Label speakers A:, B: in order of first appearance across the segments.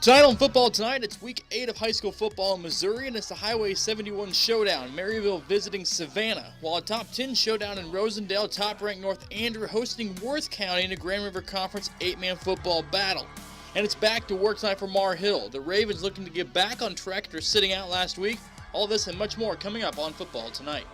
A: Tonight on Football Tonight, it's Week 8 of high school football in Missouri, and it's the Highway 71 showdown. Maryville visiting Savannah, while a top 10 showdown in Rosendale, top-ranked North Andrew hosting Worth County in a Grand River Conference 8-man football battle. And it's back to work tonight for Mar Hill. The Ravens looking to get back on track after sitting out last week. All this and much more coming up on Football Tonight.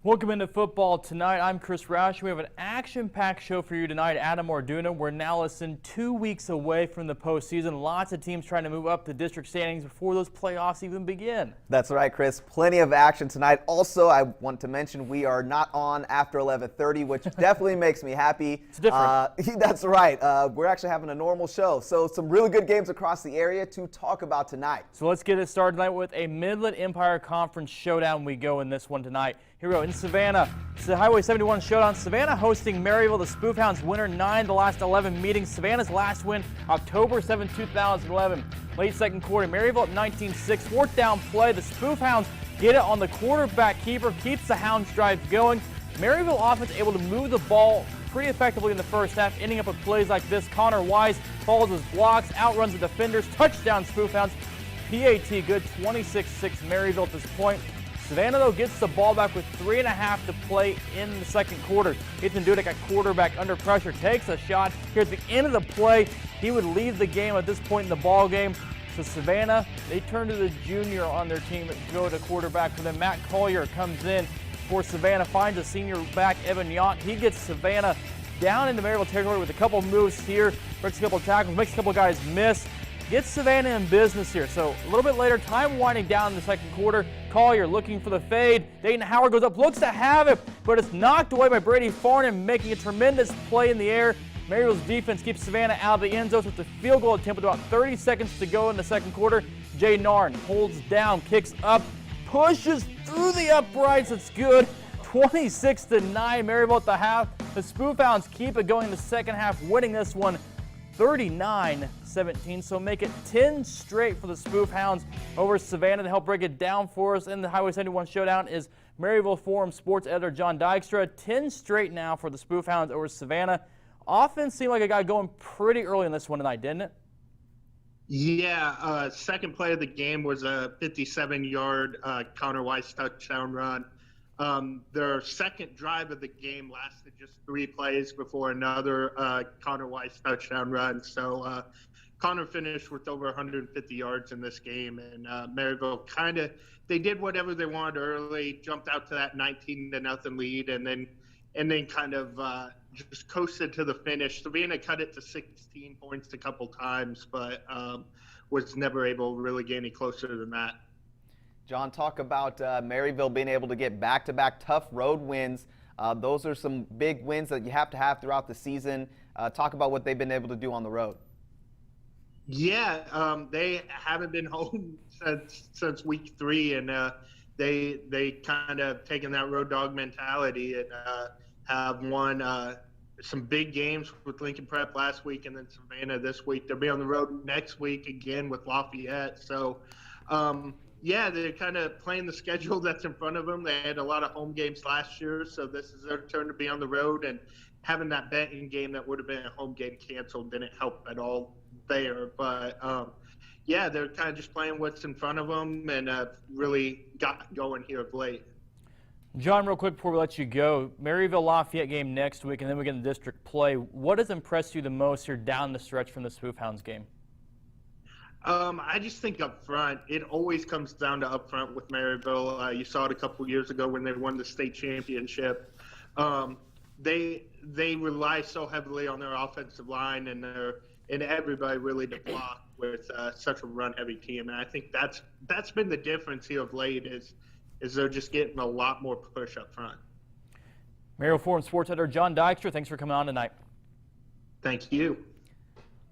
A: Welcome into Football Tonight. I'm Chris Roush. We have an action-packed show for you tonight. Adam Orduna. We're now less than 2 weeks away from the postseason. Lots of teams trying to move up the district standings before those playoffs even begin. That's right, Chris. Plenty of action tonight. Also, I want to mention we are not on after 11:30, which definitely makes me happy. It's different. That's right. We're actually having a normal show. So some really good games across the area to talk about tonight. So let's get it started tonight with a Midland Empire Conference showdown. We go in this one tonight. Here we go in Savannah. It's the Highway 71 showdown. Savannah hosting Maryville. The Spoofhounds winner 9 of the last 11 meetings. Savannah's last win October 7, 2011. Late second quarter, Maryville at 19-6. Fourth down play. The Spoofhounds get it on the quarterback keeper. Keeps the Hounds drive going. Maryville offense able to move the ball pretty effectively in the first half, ending up with plays like this. Connor Wise follows his blocks, outruns the defenders. Touchdown Spoofhounds. PAT good. 26-6 Maryville at this point. Savannah, though, gets the ball back with 3.5 to play in the second quarter. Ethan Dudek, a quarterback under pressure, takes a shot. Here at the end of the play, he would leave the game at this point in the ball game. So Savannah, they turn to the junior on their team to go to quarterback for them. Matt Collier comes in for Savannah, finds a senior back, Evan Yant. He gets Savannah down into Maryville territory with a couple moves here, breaks a couple tackles, makes a couple guys miss. Gets Savannah in business here. So a little bit later, time winding down in the second quarter. Collier looking for the fade. Dayton Howard goes up, looks to have it, but it's knocked away by Brady Farnham, making a tremendous play in the air. Maryville's defense keeps Savannah out of the end zone with the field goal attempt with about 30 seconds to go in the second quarter. Jay Narn holds down, kicks up, pushes through the uprights. It's good. 26-9, Maryville at the half. The Spoofhounds keep it going in the second half, winning this one 39-17, so make it 10 straight for the Spoofhounds over Savannah. To help break it down for us in the Highway 71 showdown is Maryville Forum sports editor John Dykstra. 10 straight now for the Spoofhounds over Savannah. Offense seemed like it got going pretty early in this one tonight, didn't it?
B: Yeah, second play of the game was a 57-yard Connor Weiss touchdown run. Their second drive of the game lasted just 3 plays before another Connor Weiss touchdown run. So Connor finished with over 150 yards in this game, and Maryville they did whatever they wanted early, jumped out to that 19-0 lead, and then kind of just coasted to the finish. Savannah cut it to 16 points a couple times, but was never able to really get any closer than that.
C: John, talk about Maryville being able to get back-to-back tough road wins. Those are some big wins that you have to have throughout the season. Talk about what they've been able to do on the road.
B: Yeah, they haven't been home since week 3, and they kind of taken that road dog mentality and have won some big games with Lincoln Prep last week and then Savannah this week. They'll be on the road next week again with Lafayette. So, yeah, they're kind of playing the schedule that's in front of them. They had a lot of home games last year, so this is their turn to be on the road. And having that betting game that would have been a home game canceled didn't help at all there. But, yeah, they're kind of just playing what's in front of them and really got going here of late.
A: John, real quick before we let you go, Maryville Lafayette game next week, and then we get the district play. What has impressed you the most here down the stretch from the Spoofhounds game?
B: I just think up front, it always comes down to up front with Maryville. You saw it a couple years ago when they won the state championship. They rely so heavily on their offensive line and everybody really to block with such a run-heavy team. And I think that's been the difference here of late is they're just getting a lot more push up front.
A: Maryville Forum sports editor John Dykstra, thanks for coming on tonight.
B: Thank you.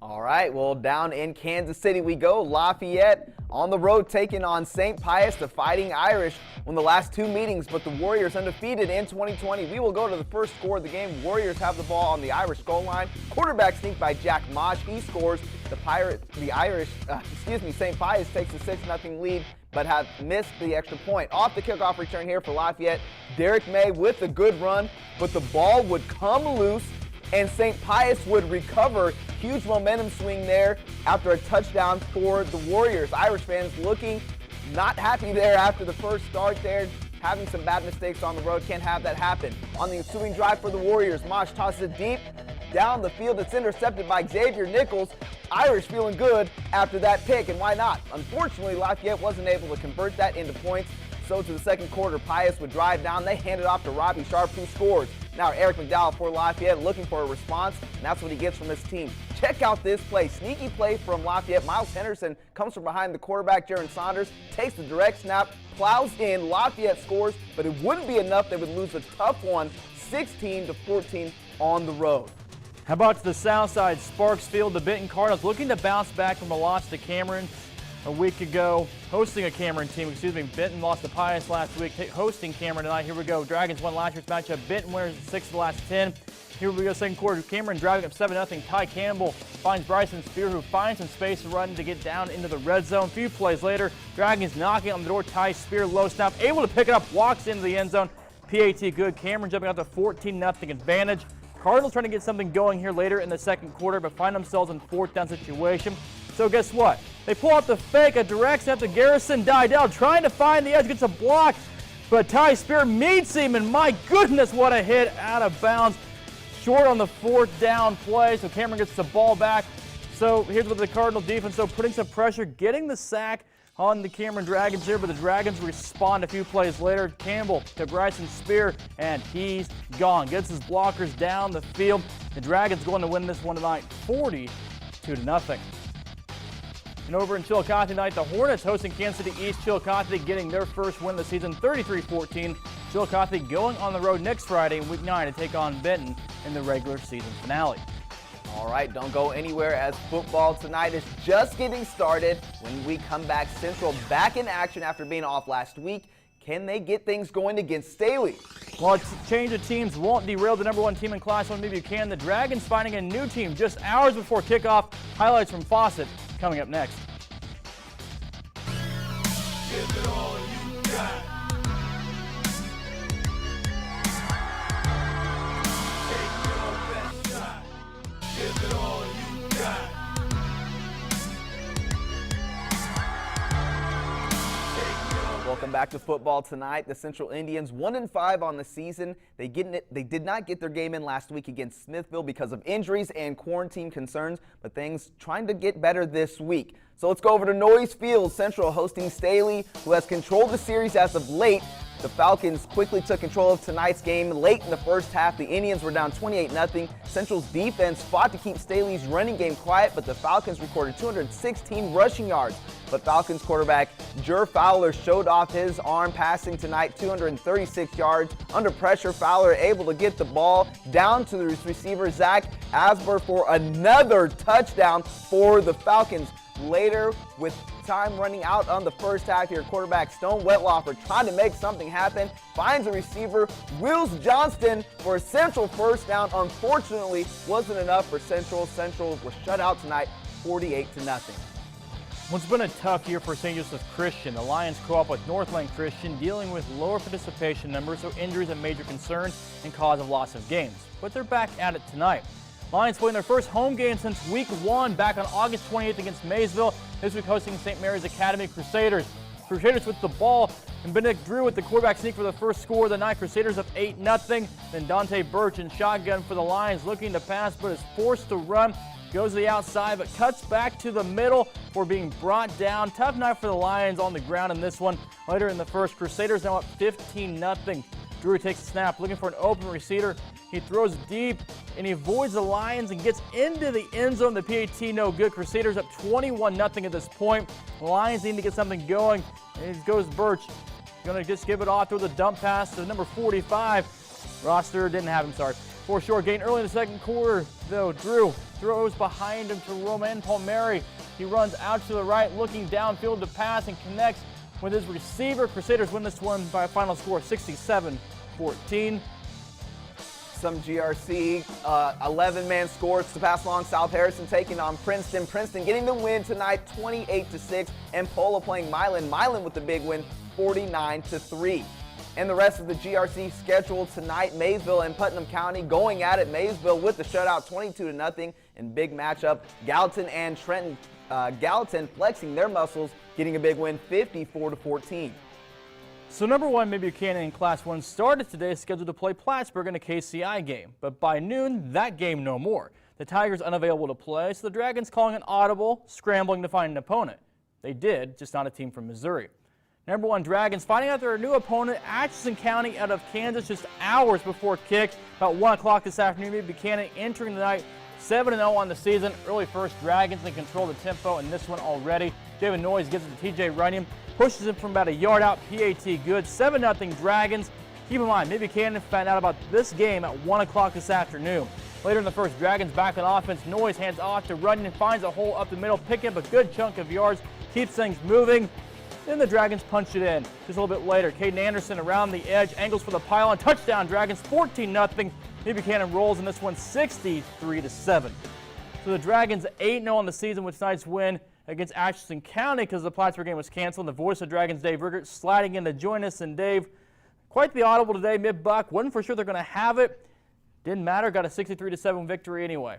C: All right, well, down in Kansas City we go. Lafayette on the road taking on St. Pius, the Fighting Irish, won the last 2 meetings, but the Warriors undefeated in 2020. We will go to the first score of the game. Warriors have the ball on the Irish goal line. Quarterback sneak by Jack Mosh. He scores. St. Pius takes a 6-0 lead, but have missed the extra point. Off the kickoff return here for Lafayette, Derek May with a good run, but the ball would come loose, and St. Pius would recover. Huge momentum swing there after a touchdown for the Warriors. Irish fans looking not happy there after the first start there, having some bad mistakes on the road. Can't have that happen. On the ensuing drive for the Warriors, Mosh tosses it deep down the field. It's intercepted by Xavier Nichols. Irish feeling good after that pick, and why not? Unfortunately, Lafayette wasn't able to convert that into points. So to the second quarter, Pius would drive down. They hand it off to Robbie Sharp, who scores. Now Eric McDowell for Lafayette looking for a response, and that's what he gets from his team. Check out this play. Sneaky play from Lafayette. Miles Henderson comes from behind the quarterback, Jaron Saunders, takes the direct snap, plows in. Lafayette scores, but it wouldn't be enough. They would lose a tough one, 16-14 on the road.
A: How about to the south side, Sparks Field, the Benton Cardinals looking to bounce back from a loss to Cameron a week ago, hosting a Cameron team, Benton lost to Pius last week, hosting Cameron tonight. Here we go. Dragons won last year's matchup. Benton winners 6 of the last 10. Here we go, second quarter. Cameron driving up 7-0. Ty Campbell finds Bryson Spear, who finds some space to run to get down into the red zone. A few plays later, Dragons knocking on the door. Ty Spear, low snap, able to pick it up, walks into the end zone. PAT good. Cameron jumping out to 14-0 advantage. Cardinals trying to get something going here later in the second quarter, but find themselves in 4th down situation. So guess what? They pull out the fake, a direct snap to Garrison Dydell, trying to find the edge, gets a block, but Ty Spear meets him, and my goodness, what a hit out of bounds. Short on the 4th down play, so Cameron gets the ball back. So here's what the Cardinal defense, so putting some pressure, getting the sack on the Cameron Dragons here, but the Dragons respond a few plays later. Campbell to Bryson Spear, and he's gone. Gets his blockers down the field. The Dragons going to win this one tonight, 42-0. And over in Chillicothe tonight, the Hornets hosting Kansas City East. Chillicothe getting their first win of the season, 33-14. Chillicothe going on the road next Friday in Week 9 to take on Benton in the regular season finale.
C: All right, don't go anywhere as football tonight is just getting started. When we come back, Central back in action after being off last week. Can they get things going against Staley?
A: Well, a change of teams won't derail the number 1 team in Class 1 Buchanan. The Dragons finding a new team just hours before kickoff. Highlights from Fawcett coming up next.
D: Give it all you got. Take your best shot. Give it all you got.
C: Welcome back to football tonight. The Central Indians 1-5 on the season. They did not get their game in last week against Smithville because of injuries and quarantine concerns, but things trying to get better this week. So let's go over to Noyes Field. Central hosting Staley, who has controlled the series as of late. The Falcons quickly took control of tonight's game. Late in the first half, the Indians were down 28-0. Central's defense fought to keep Staley's running game quiet, but the Falcons recorded 216 rushing yards. But Falcons quarterback Jer Fowler showed off his arm passing tonight, 236 yards. Under pressure, Fowler able to get the ball down to the receiver, Zach Asber, for another touchdown for the Falcons. Later, with time running out on the first half here, quarterback Stone Wetlaufer trying to make something happen, finds a receiver, Wills Johnston for a Central first down. Unfortunately, wasn't enough for Central. Central was shut out tonight, 48-0.
A: Well, it's been a tough year for St. Joseph Christian. The Lions co-op with Northland Christian, dealing with lower participation numbers, so injuries a major concern and cause of loss of games. But they're back at it tonight. Lions playing their first home game since week 1 back on August 28th against Maysville. This week hosting St. Mary's Academy Crusaders. Crusaders with the ball, and Benedict Drew with the quarterback sneak for the first score of the night. Crusaders up 8-0. Then Dante Birch in shotgun for the Lions, looking to pass but is forced to run. Goes to the outside but cuts back to the middle for being brought down. Tough night for the Lions on the ground in this one. Later in the first, Crusaders now up 15-0. Drew takes a snap, looking for an open receiver. He throws deep, and he avoids the Lions and gets into the end zone. The PAT no good. Crusaders up 21-0 at this point. The Lions need to get something going. And here goes Birch. Going to just give it off, throw the dump pass to number 45. Roster didn't have him, sorry. For short gain early in the second quarter, though, Drew throws behind him to Roman Palmieri. He runs out to the right, looking downfield to pass and connects with his receiver. Crusaders win this one by a final score of 67-14.
C: Some GRC 11-man scores to pass along. South Harrison taking on Princeton. Princeton getting the win tonight, 28-6. And Polo playing Milan. Milan with the big win, 49-3. And the rest of the GRC schedule tonight, Maysville and Putnam County going at it. Maysville with the shutout, 22-0 in big matchup. Gallatin and Trenton. Gallatin flexing their muscles, getting a big win, 54-14.
A: So number 1, Buchanan in Class 1 started today, scheduled to play Plattsburgh in a KCI game. But by noon, that game no more. The Tigers unavailable to play, so the Dragons calling an audible, scrambling to find an opponent. They did, just not a team from Missouri. Number 1, Dragons finding out their new opponent, Atchison County out of Kansas, just hours before kicks. About 1 o'clock this afternoon, Buchanan entering the night 7-0 on the season. Early first, Dragons in control of the tempo in this one already. David Noyes gives it to TJ Runyon, pushes him from about a yard out. PAT good. 7-0 Dragons. Keep in mind, Buchanan found out about this game at 1 o'clock this afternoon. Later in the first, Dragons back on offense. Noyes hands off to Runyon, finds a hole up the middle, picking up a good chunk of yards, keeps things moving. Then the Dragons punch it in. Just a little bit later, Caden Anderson around the edge, angles for the pylon, touchdown Dragons, 14-0. Buchanan rolls in this one, 63-7. So the Dragons 8-0 on the season with tonight's win against Atchison County because the Plattsburgh game was canceled. The voice of Dragons, Dave Riggert, sliding in to join us. And Dave, quite the audible today, mid-buck. Wasn't for sure they're going to have it. Didn't matter. Got a 63-7 victory anyway.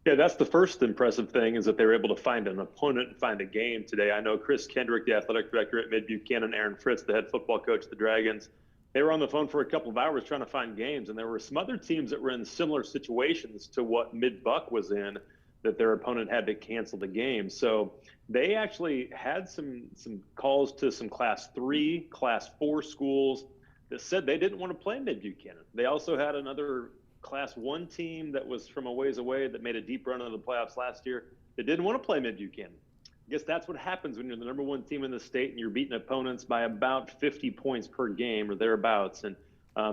E: Yeah, that's the first impressive thing, is that they were able to find an opponent and find a game today. I know Chris Kendrick, the athletic director at Mid-Buchanan, Aaron Fritz, the head football coach of the Dragons, they were on the phone for a couple of hours trying to find games, and there were some other teams that were in similar situations to what Mid-Buck was in, that their opponent had to cancel the game. So they actually had some calls to some Class 3, Class 4 schools that said they didn't want to play Mid-Buchanan. They also had another Class 1 team that was from a ways away that made a deep run into the playoffs last year that didn't want to play Mid-Buchanan. I guess that's what happens when you're the number 1 team in the state and you're beating opponents by about 50 points per game or thereabouts. And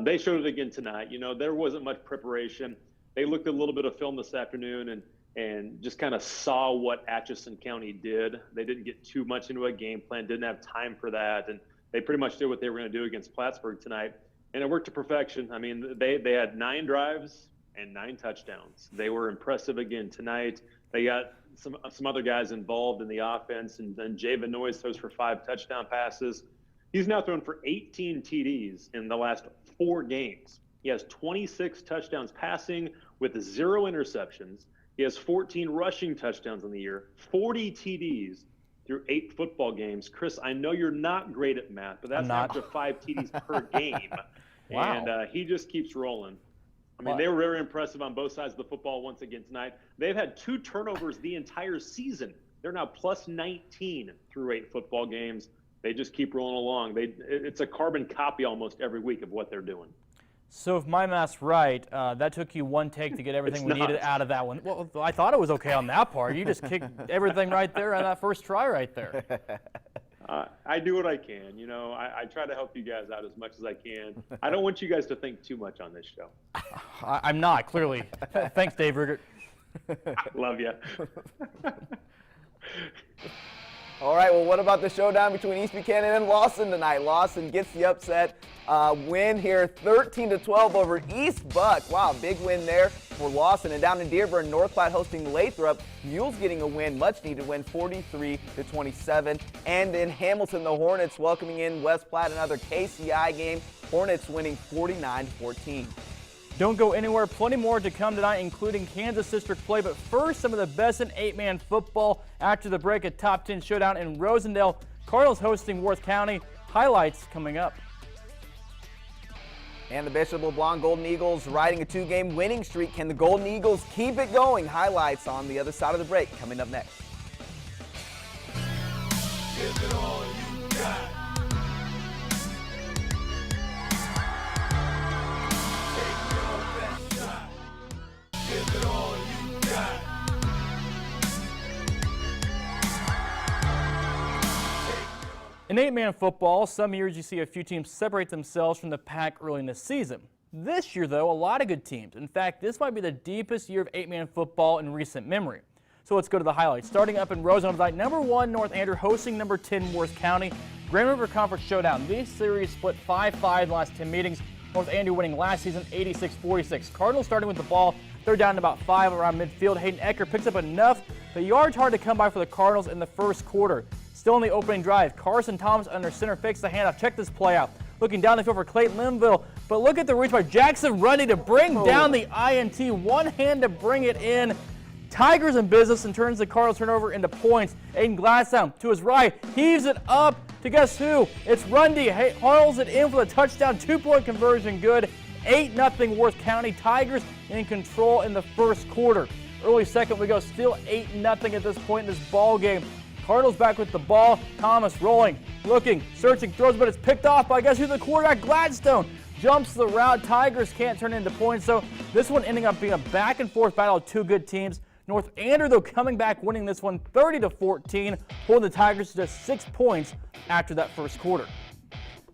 E: they showed it again tonight. You know, there wasn't much preparation. They looked at a little bit of film this afternoon and just kind of saw what Atchison County did. They didn't get too much into a game plan, didn't have time for that. And they pretty much did what they were going to do against Plattsburgh tonight. And it worked to perfection. I mean, they had 9 drives and 9 touchdowns. They were impressive again tonight. They got some other guys involved in the offense, and then Javen Noyes throws for 5 touchdown passes. He's now thrown for 18 TDs in the last 4 games. He has 26 touchdowns passing with 0 interceptions. He has 14 rushing touchdowns in the year, 40 TDs through 8 football games. Chris, I know you're not great at math, but that's up to 5 TDs per game.
A: Wow.
E: And he just keeps rolling. I mean, they were very impressive on both sides of the football once again tonight. They've had 2 turnovers the entire season. They're now plus 19 through 8 football games. They just keep rolling along. It's a carbon copy almost every week of what they're doing.
A: So if my math's right, that took you 1 take to get everything we needed out of that one. Well, I thought it was okay on that part. You just kicked everything right there on that first try right there.
E: I do what I can. You know, I try to help you guys out as much as I can. I don't want you guys to think too much on this show.
A: I'm not, clearly. Thanks, Dave Riggert.
E: Love you.
C: All right, well, what about the showdown between East Buchanan and Lawson tonight? Lawson gets the upset win here, 13-12 over East Buck. Wow, big win there for Lawson. And down in Dearborn, North Platte hosting Lathrop. Mules getting a win, much needed win, 43-27. And in Hamilton, the Hornets welcoming in West Platte, another KCI game. Hornets winning 49-14.
A: Don't go anywhere. Plenty more to come tonight, including Kansas District play. But first, some of the best in 8-man football. After the break, a top 10 showdown in Rosendale. Cardinals hosting Worth County. Highlights coming up.
C: And the Bishop LeBlanc Golden Eagles riding a 2-game winning streak. Can the Golden Eagles keep it going? Highlights on the other side of the break coming up next.
D: Give it all you got. Take your best shot. Give it all you got.
A: In 8-man football, some years you see a few teams separate themselves from the pack early in the season. This year, though, a lot of good teams. In fact, this might be the deepest year of 8-man football in recent memory. So let's go to the highlights. Starting up in Roseland tonight, number 1 North Andrew hosting number 10 Worth County. Grand River Conference Showdown. This series split 5-5 in the last 10 meetings. North Andrew winning last season 86-46. Cardinals starting with the ball. They're down to about 5 around midfield. Hayden Ecker picks up enough. The yards hard to come by for the Cardinals in the first quarter. Still in the opening drive, Carson Thomas under center fakes the handoff. Check this play out. Looking down the field for Clayton Linville, but look at the reach by Jackson Rundy to bring down the INT. One hand to bring it in. Tigers in business and turns the Cardinals turnover into points. Aiden Glassow to his right, heaves it up to guess who? It's Rundy. Hauls it in for the touchdown, 2-point conversion good. 8-0 Worth County. Tigers in control in the first quarter. Early second we go, still 8-0 at this point in this ball game. Cardinals back with the ball. Thomas rolling, looking, searching, throws, but it's picked off by guess who? The quarterback, Gladstone. Jumps the route. Tigers can't turn it into points, so this one ending up being a back-and-forth battle of two good teams. North Andrew, though, coming back, winning this one 30-14, holding the Tigers to just 6 points after that first quarter.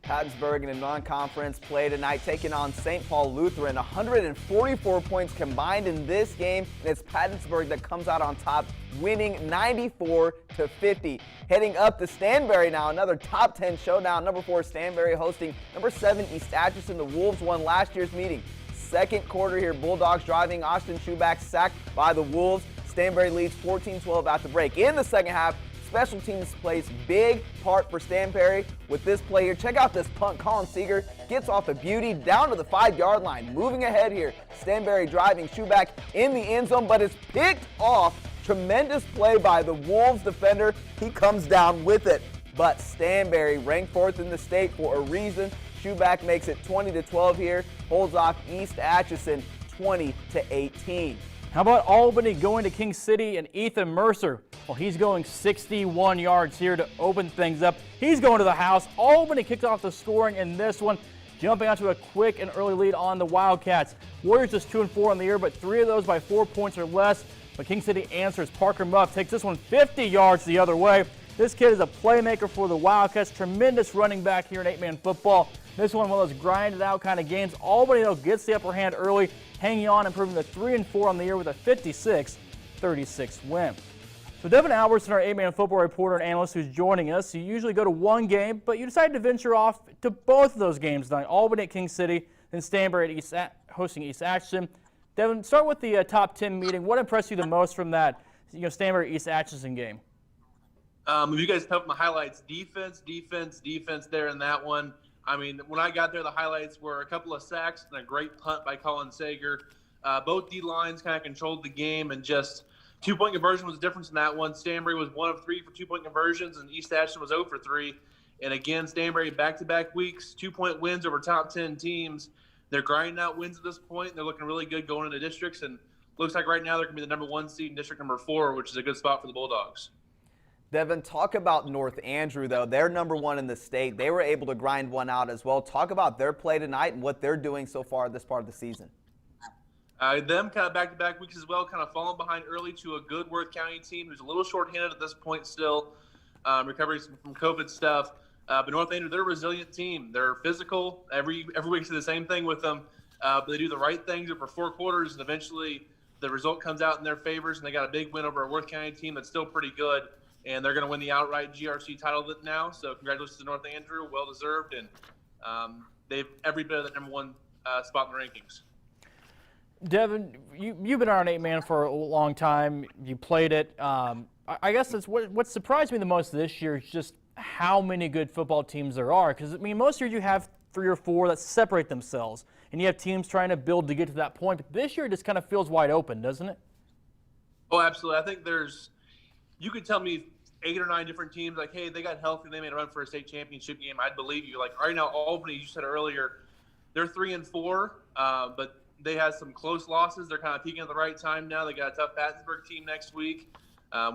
C: PATTONSBURG in a non-conference play tonight, taking on St. Paul Lutheran. 144 points combined in this game, and it's PATTONSBURG that comes out on top, winning 94-50. Heading up to Stanberry now, another top 10 showdown. Number 4 Stanberry hosting number 7 East Atchison. The Wolves won last year's meeting. Second quarter here, Bulldogs driving. Austin Schuback sacked by the Wolves. Stanberry leads 14-12 at the break. In the second half, special teams plays big part for Stanberry with this play here. Check out this punt. Colin Seeger gets off a beauty down to the 5-yard line. Moving ahead here, Stanberry driving. Schuback in the end zone, but it's picked off. Tremendous play by the Wolves defender. He comes down with it. But Stanberry ranked 4th in the state for a reason. Schuback makes it 20-12 here. Holds off East Atchison 20-18.
A: How about Albany going to King City and Ethan Mercer? Well, he's going 61 yards here to open things up. He's going to the house. Albany kicked off the scoring in this one, jumping out to a quick and early lead on the Wildcats. Warriors just 2-4 on the year, but 3 of those by 4 points or less. But King City answers. Parker Muff takes this one 50 yards the other way. This kid is a playmaker for the Wildcats. Tremendous running back here in 8-man football. This one of those grinded out kind of games. Albany, though, gets the upper hand early, hanging on, improving to 3-4 on the year with a 56-36 win. So Devin Albertson, our 8-man football reporter and analyst who's joining us, you usually go to one game, but you decided to venture off to both of those games tonight. Albany at King City, then Stanberry at hosting East Atchison. Devin, start with the top 10 meeting. What impressed you the most from that Stanberry East Atchison game?
F: If you guys have my highlights, defense there in that one. I mean, when I got there, the highlights were a couple of sacks and a great punt by Colin Sager. Both D-lines kind of controlled the game, and just 2-point conversion was the difference in that one. Stanberry was 1 of 3 for 2-point conversions, and East Atchison was 0 for 3. And again, Stanberry back-to-back weeks, 2-point wins over top 10 teams. They're grinding out wins at this point. They're looking really good going into districts, and looks like right now they're going to be the number 1 seed in district number 4, which is a good spot for the Bulldogs.
C: Devin, talk about North Andrew, though. They're number 1 in the state. They were able to grind one out as well. Talk about their play tonight and what they're doing so far this part of the season.
F: Them kind of back-to-back weeks as well, kind of falling behind early to a good Worth County team who's a little short-handed at this point still, recovering from COVID stuff. But North Andrew, they're a resilient team. They're physical. Every week see the same thing with them. But they do the right things over 4 quarters, and eventually the result comes out in their favors, and they got a big win over a Worth County team that's still pretty good. And they're going to win the outright GRC title now. So congratulations to North Andrew, well-deserved. And they've every bit of the number 1 spot in the rankings.
A: Devin, you've been on an 8-man for a long time. You played it. I guess that's what surprised me the most this year is just how many good football teams there are. Because, I mean, most years you have 3 or 4 that separate themselves. And you have teams trying to build to get to that point. But this year it just kind of feels wide open, doesn't it?
F: Oh, absolutely. I think you could tell me 8 or 9 different teams, like, hey, they got healthy, they made a run for a state championship game. I'd believe you. Like, right now, Albany, you said earlier, they're 3-4, but they had some close losses. They're kind of peaking at the right time now. They got a tough PATTONSBURG team next week.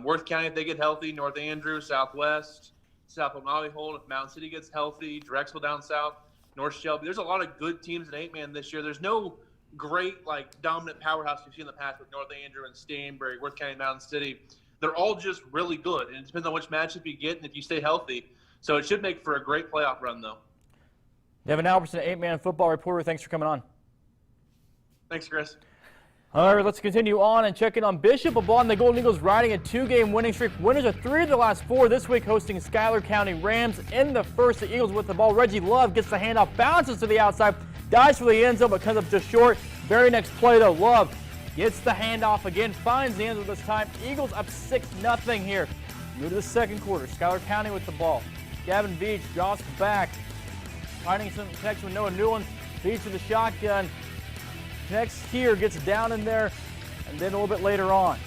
F: Worth County, if they get healthy, North Andrew, Southwest, South O'Malley Hold, if Mountain City gets healthy, Drexel down south, North Shelby. There's a lot of good teams in 8-man this year. There's no great, dominant powerhouse we've seen in the past with North Andrew and Stanberry, Worth County, Mountain City. They're all just really good, and it depends on which matchup you get and if you stay healthy. So it should make for a great playoff run, though.
A: Devin Albertson, 8-man football reporter. Thanks for coming on.
F: Thanks, Chris.
A: All right, let's continue on and check in on Bishop. The Golden Eagles riding a 2-game winning streak. Winners of 3 of the last 4 this week, hosting Schuyler County Rams in the first. The Eagles with the ball. Reggie Love gets the handoff, bounces to the outside, dives for the end zone, but comes up just short. Very next play, though, Love gets the handoff again, finds the end zone this time. Eagles up 6-0 here. Move to the second quarter. Schuyler County with the ball. Gavin Veach drops back, finding some connection with Noah Newland. Veach with the shotgun. Connects here, gets down in there, and then a little bit later on.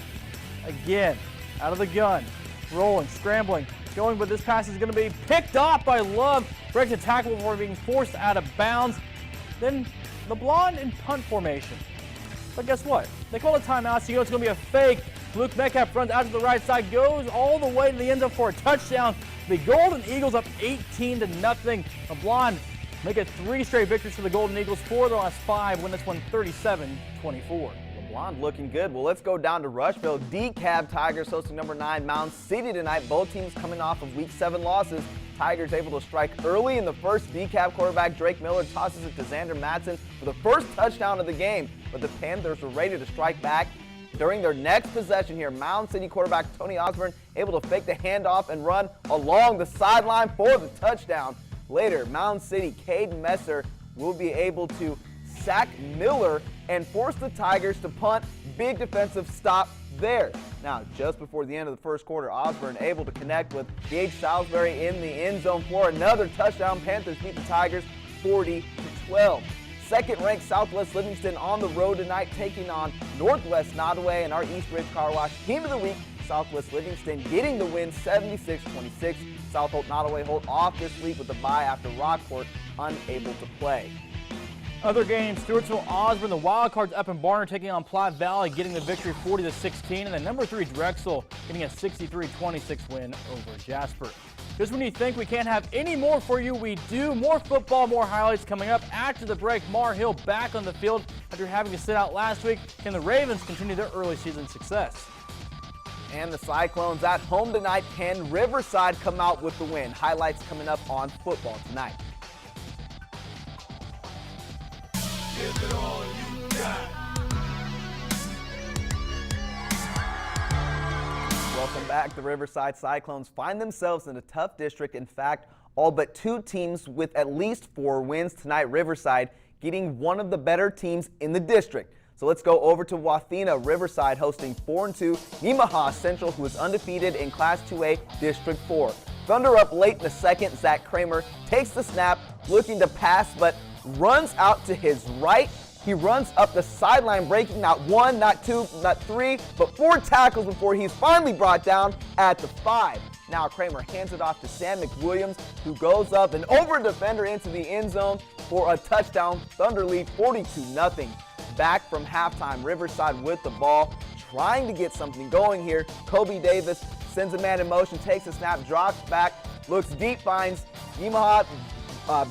A: Again, out of the gun, rolling, scrambling, going, but this pass is going to be picked off by Love. Breaks a tackle before being forced out of bounds. Then LeBlanc in punt formation. But guess what? They call a timeout, so you know it's going to be a fake. Luke Metcalf runs out to the right side, goes all the way to the end zone for a touchdown. The Golden Eagles up 18-0. LeBlanc make it 3 straight victories for the Golden Eagles, 4 of the last 5, win this one 37-24.
C: LeBlanc looking good. Well, let's go down to Rushville. DeKalb Tigers hosting number 9 Mound City tonight. Both teams coming off of Week 7 losses. Tigers able to strike early in the first. DeKalb quarterback Drake Miller tosses it to Xander Madsen for the first touchdown of the game. But the Panthers were ready to strike back. During their next possession here, Mound City quarterback Tony Osborne able to fake the handoff and run along the sideline for the touchdown. Later, Mound City, Cade Messer will be able to sack Miller and force the Tigers to punt. Big defensive stop there. Now, just before the end of the first quarter, Osborne able to connect with Gage Salisbury in the end zone for another touchdown. Panthers beat the Tigers 40-12. Second-ranked Southwest Livingston on the road tonight, taking on Northwest Nodaway and our East Ridge Car Wash Team of the Week. Southwest Livingston getting the win 76-26. South Holt Nodaway hold off this week with the bye after Rockport unable to play.
A: Other games, Stewartsville Osborne, the Wildcards up in Barner taking on Platte Valley, getting the victory 40-16, and then number 3 Drexel getting a 63-26 win over Jasper. Just when you think we can't have any more for you, we do. More football, more highlights coming up after the break. Mar Hill back on the field after having to sit out last week. Can the Ravens continue their early season success?
C: And the Cyclones at home tonight. Can Riverside come out with the win? Highlights coming up on Football Tonight.
D: Give it all you got.
C: Welcome back. The Riverside Cyclones find themselves in a tough district. In fact, all but 2 teams with at least 4 wins tonight. Riverside getting one of the better teams in the district. So let's go over to Wathena. Riverside hosting 4-2 Nemaha Central, who is undefeated in Class 2A District 4. Thunder up late in the second. Zach Kramer takes the snap, looking to pass, but runs out to his right. He runs up the sideline, breaking not 1, not 2, not 3, but 4 tackles before he's finally brought down at the 5. Now Kramer hands it off to Sam McWilliams, who goes up and over a defender into the end zone for a touchdown. Thunder lead 42-0. Back from halftime, Riverside with the ball, trying to get something going here. Kobe Davis sends a man in motion, takes a snap, drops back, looks deep, finds Nemaha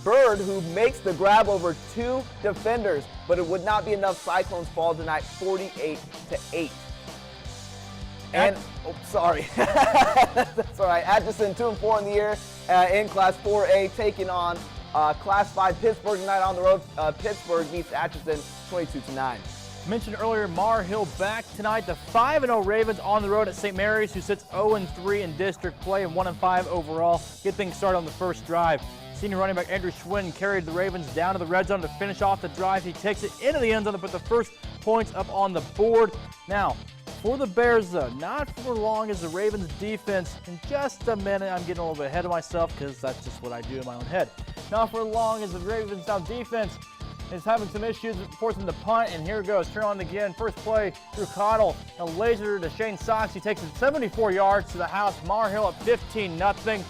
C: Bird, who makes the grab over 2 defenders, but it would not be enough. Cyclones fall tonight 48-8. And, oh, sorry. That's all right. Atchison 2-4 in the year in Class 4A, taking on Class 5 Pittsburgh tonight on the road. Pittsburgh beats Atchison 22-9.
A: Mentioned earlier, Mar Hill back tonight. The 5-0 Ravens on the road at St. Mary's, who sits 0-3 in district play and 1-5 overall. Get things started on the first drive. Senior running back Andrew Schwinn carried the Ravens down to the red zone to finish off the drive. He takes it into the end zone to put the first points up on the board. Now, for the Bears, though, not for long as the Ravens defense. In just a minute, I'm getting a little bit ahead of myself because that's just what I do in my own head. Not for long as the Ravens now defense is having some issues, forcing the punt, and here it goes. Turn on again. First play through Cottle. A laser to Shane Sox. He takes it 74 yards to the house. Mar Hill up 15-0.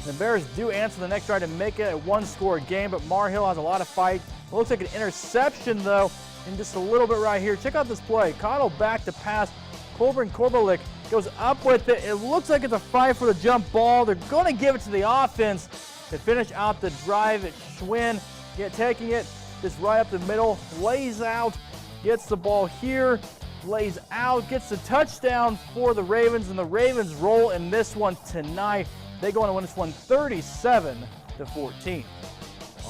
A: The Bears do answer the next drive to make it a 1-score game, but Mar Hill has a lot of fight. It looks like an interception, though, in just a little bit right here. Check out this play. Cottle back to pass. Corbin Korbalik goes up with it. It looks like it's a fight for the jump ball. They're going to give it to the offense to finish out the drive. It's Schwinn taking it just right up the middle, lays out, gets the ball here, lays out, gets the touchdown for the Ravens, and the Ravens roll in this one tonight. They go on to win this one 37-14.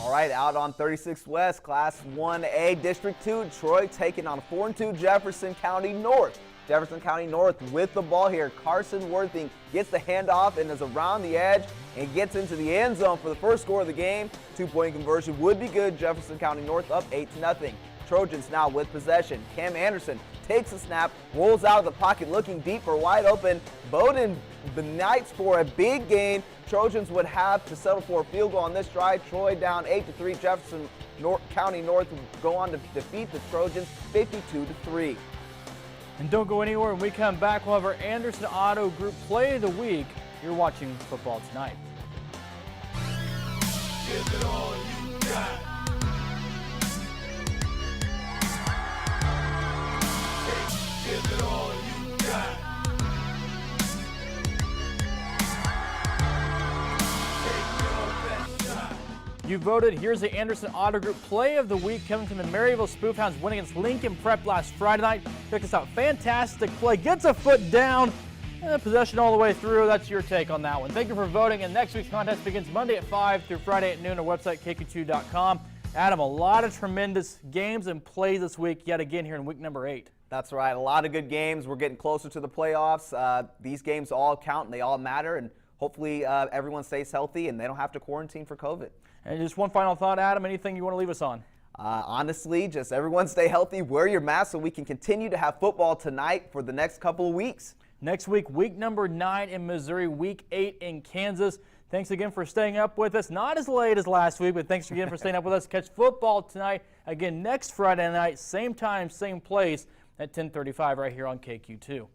C: All right, out on 36 West, Class 1A, District 2, Troy taking on 4-2 Jefferson County North. Jefferson County North with the ball here. Carson Worthing gets the handoff and is around the edge and gets into the end zone for the first score of the game. 2-point conversion would be good. Jefferson County North up 8-0. Trojans now with possession. Cam Anderson takes a snap, rolls out of the pocket looking deep for wide open. Bowden the Knights for a big gain. Trojans would have to settle for a field goal on this drive. Troy down 8-3. Jefferson County North go on to defeat the Trojans 52-3.
A: And don't go anywhere. When we come back, we'll have our Anderson Auto Group Play of the Week. You're watching Football Tonight.
D: Give it all you got. Give it all you got. Take your best shot.
A: You voted. Here's the Anderson Auto Group Play of the Week coming from the Maryville Spoofhounds winning against Lincoln Prep last Friday night. Check this out. Fantastic play. Gets a foot down. And possession all the way through. That's your take on that one. Thank you for voting. And next week's contest begins Monday at 5 through Friday at noon. Our website, KQ2.com. Adam, a lot of tremendous games and plays this week yet again here in week number 8.
C: That's right. A lot of good games. We're getting closer to the playoffs. These games all count and they all matter. And hopefully everyone stays healthy and they don't have to quarantine for COVID.
A: And just one final thought, Adam, anything you want to leave us on?
C: Honestly, just everyone stay healthy, wear your mask so we can continue to have football tonight for the next couple of weeks.
A: Next week, week number 9 in Missouri, week 8 in Kansas. Thanks again for staying up with us. Not as late as last week, but thanks again for staying up with us. Catch football tonight again next Friday night, same time, same place at 10:35 right here on KQ2.